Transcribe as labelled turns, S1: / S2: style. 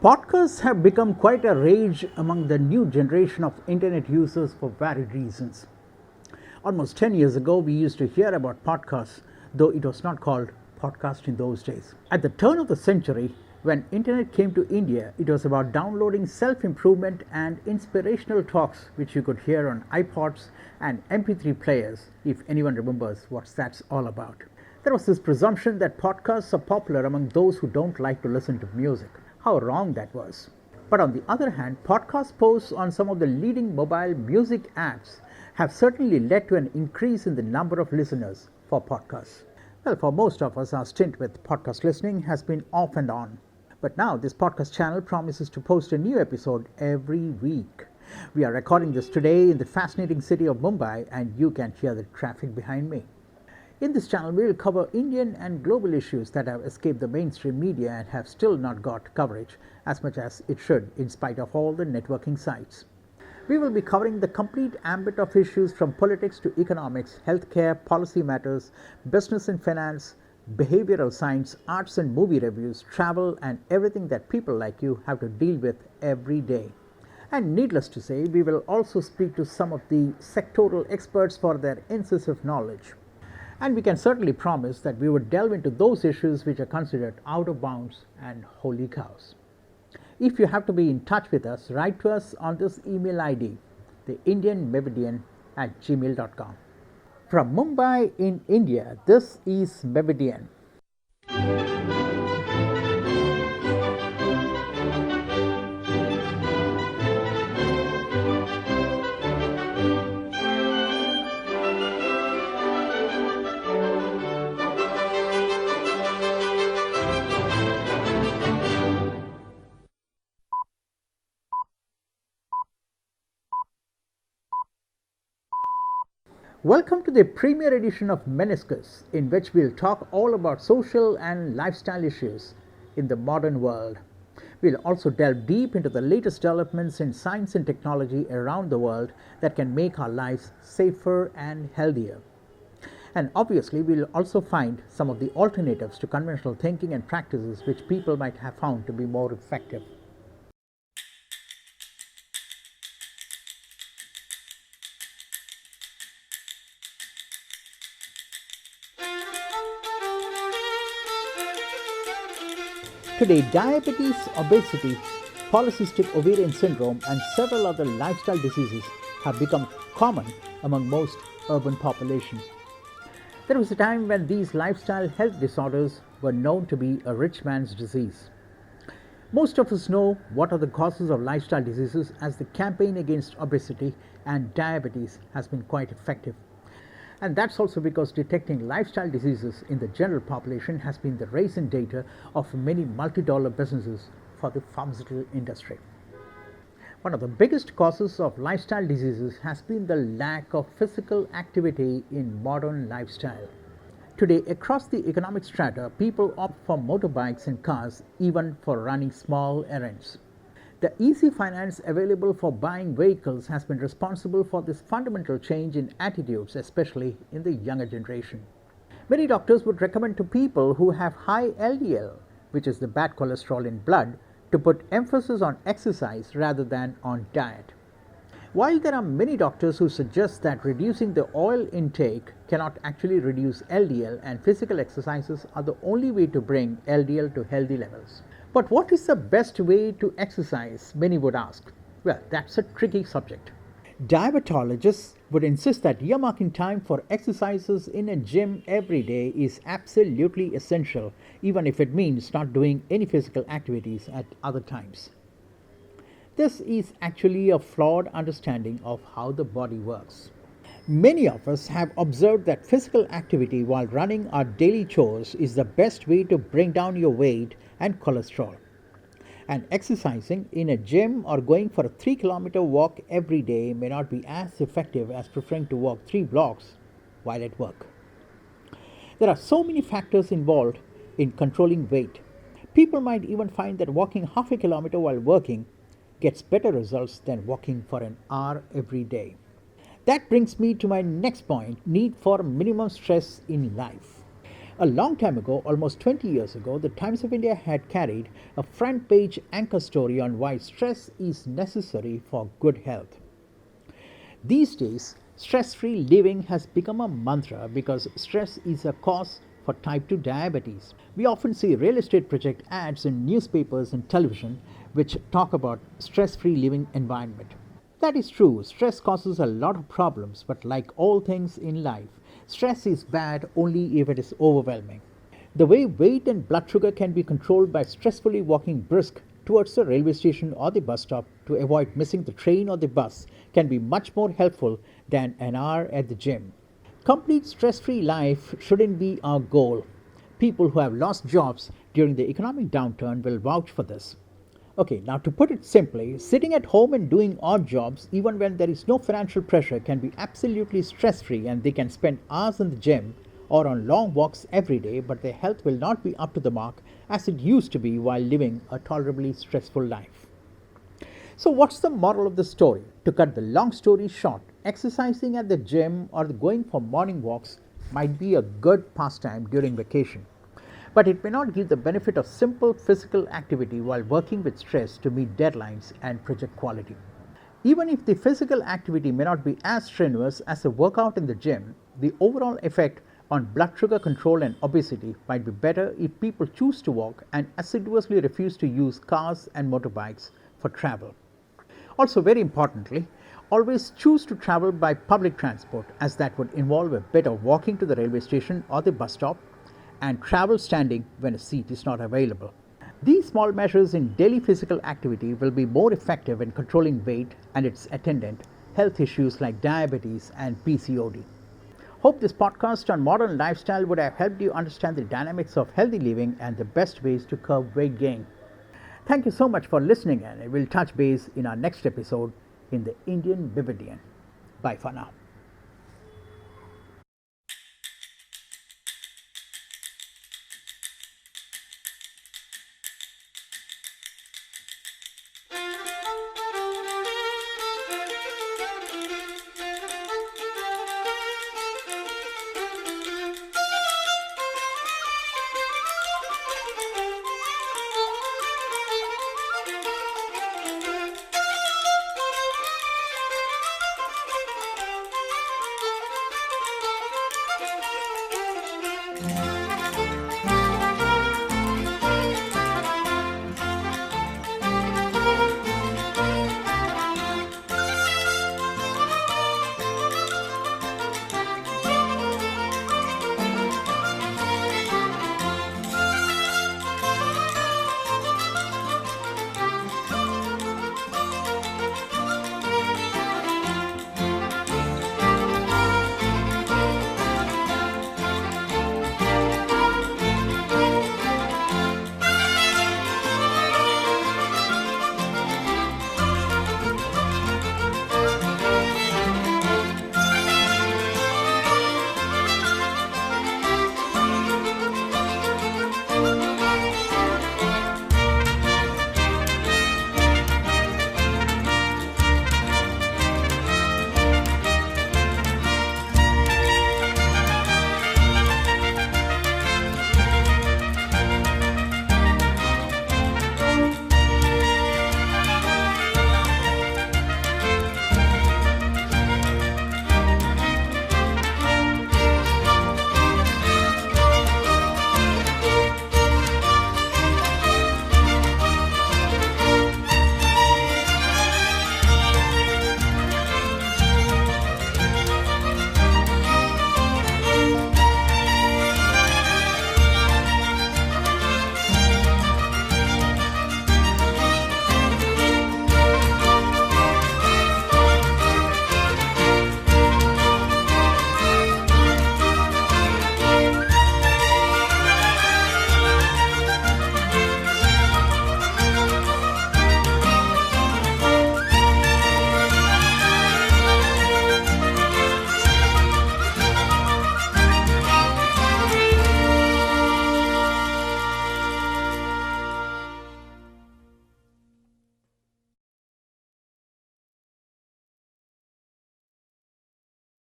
S1: Podcasts have become quite a rage among the new generation of internet users for varied reasons. Almost 10 years ago, we used to hear about podcasts, though it was not called podcast in those days. At the turn of the century, when internet came to India, it was about downloading self-improvement and inspirational talks which you could hear on iPods and MP3 players, if anyone remembers what that's all about. There was this presumption that podcasts are popular among those who don't like to listen to music. How wrong that was. But on the other hand, podcast posts on some of the leading mobile music apps have certainly led to an increase in the number of listeners for podcasts. Well, for most of us, our stint with podcast listening has been off and on. But now this podcast channel promises to post a new episode every week. We are recording this today in the fascinating city of Mumbai, and you can hear the traffic behind me. In this channel, we will cover Indian and global issues that have escaped the mainstream media and have still not got coverage as much as it should in spite of all the networking sites. We will be covering the complete ambit of issues from politics to economics, healthcare, policy matters, business and finance, behavioral science, arts and movie reviews, travel, and everything that people like you have to deal with every day. And needless to say, we will also speak to some of the sectoral experts for their incisive knowledge. And we can certainly promise that we would delve into those issues which are considered out of bounds and holy cows. If you have to be in touch with us, write to us on this email ID, theindianmevedian@gmail.com. From Mumbai in India, this is Mevedian. Welcome to the premiere edition of MENISCUS, in which we'll talk all about social and lifestyle issues in the modern world. We'll also delve deep into the latest developments in science and technology around the world that can make our lives safer and healthier. And obviously, we'll also find some of the alternatives to conventional thinking and practices which people might have found to be more effective. Today, diabetes, obesity, polycystic ovarian syndrome, and several other lifestyle diseases have become common among most urban populations. There was a time when these lifestyle health disorders were known to be a rich man's disease. Most of us know what are the causes of lifestyle diseases, as the campaign against obesity and diabetes has been quite effective. And that's also because detecting lifestyle diseases in the general population has been the raison d'etre of many multi-dollar businesses for the pharmaceutical industry. One of the biggest causes of lifestyle diseases has been the lack of physical activity in modern lifestyle. Today, across the economic strata, people opt for motorbikes and cars, even for running small errands. The easy finance available for buying vehicles has been responsible for this fundamental change in attitudes, especially in the younger generation. Many doctors would recommend to people who have high LDL, which is the bad cholesterol in blood, to put emphasis on exercise rather than on diet. While there are many doctors who suggest that reducing the oil intake cannot actually reduce LDL, and physical exercises are the only way to bring LDL to healthy levels. But what is the best way to exercise, many would ask? Well, that's a tricky subject. Diabetologists would insist that earmarking time for exercises in a gym every day is absolutely essential, even if it means not doing any physical activities at other times. This is actually a flawed understanding of how the body works. Many of us have observed that physical activity while running our daily chores is the best way to bring down your weight and cholesterol. And exercising in a gym or going for a 3-kilometer walk every day may not be as effective as preferring to walk 3 blocks while at work. There are so many factors involved in controlling weight. People might even find that walking half a kilometer while working gets better results than walking for an hour every day. That brings me to my next point: need for minimum stress in life. A long time ago, almost 20 years ago, the Times of India had carried a front page anchor story on why stress is necessary for good health. These days, stress free living has become a mantra because stress is a cause for type 2 diabetes. We often see real estate project ads in newspapers and television which talk about stress free living environment. That is true, stress causes a lot of problems, but like all things in life, stress is bad only if it is overwhelming. The way weight and blood sugar can be controlled by stressfully walking brisk towards the railway station or the bus stop to avoid missing the train or the bus can be much more helpful than an hour at the gym. Complete stress free life shouldn't be our goal. People who have lost jobs during the economic downturn will vouch for this. Okay, now to put it simply, sitting at home and doing odd jobs, even when there is no financial pressure, can be absolutely stress free and they can spend hours in the gym or on long walks every day, but their health will not be up to the mark as it used to be while living a tolerably stressful life. So, what's the moral of the story? To cut the long story short, exercising at the gym or going for morning walks might be a good pastime during vacation, but it may not give the benefit of simple physical activity while working with stress to meet deadlines and project quality. Even if the physical activity may not be as strenuous as a workout in the gym, the overall effect on blood sugar control and obesity might be better if people choose to walk and assiduously refuse to use cars and motorbikes for travel. Also, very importantly, always choose to travel by public transport, as that would involve a bit of walking to the railway station or the bus stop and travel standing when a seat is not available. These small measures in daily physical activity will be more effective in controlling weight and its attendant health issues like diabetes and PCOD. Hope this podcast on modern lifestyle would have helped you understand the dynamics of healthy living and the best ways to curb weight gain. Thank you so much for listening, and we'll touch base in our next episode in the Indian Vividian. Bye for now.